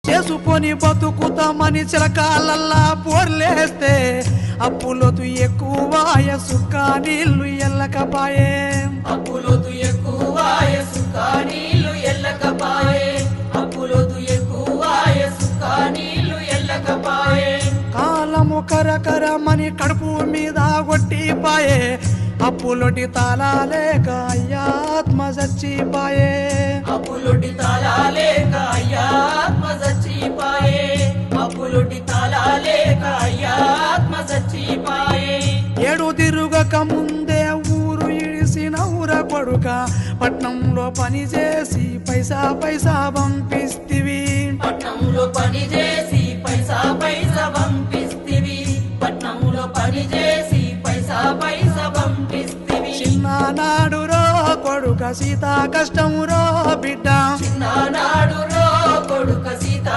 చేసుకొని బతుకుతామని చిలకాలల్లా పోర్లేస్తే అప్పులోతు ఎక్కువాయ సుక్క నీళ్లు ఎల్లకపాయే అప్పులోతు ఎక్కువాయ సుక్క నీళ్లు ఎల్లకపాయే అప్పులోతు ఎక్కువాయ సుక్క నీళ్లు ఎల్లకపాయే కాలము కరకరమని కడుపు మీద కొట్టిపాయే అప్పులొటి తాళాలేక అయ్యాత్మ చచ్చిపాయే అప్పులొటి తాళాలేక అయ్యాత్మ చచ్చిపాయే అప్పులొటి తాళాలేక అయ్యాత్మ చచ్చిపాయే ఏడు తిరుగక ముందే ఊరు ఇడిసిన ఊర కొడుక పట్నంలో పని చేసి పైసా పైసా పంపిస్తివి పట్నంలో పని చేసి పైసా పైసా పంపిస్తివి పట్నంలో పని చేసి పైసా పైసా పంపిస్తివి చిన్ననాడు రో కొడుక సీతా కష్టము రో బిడ్డ చిన్ననాడు రో కొడుక సీత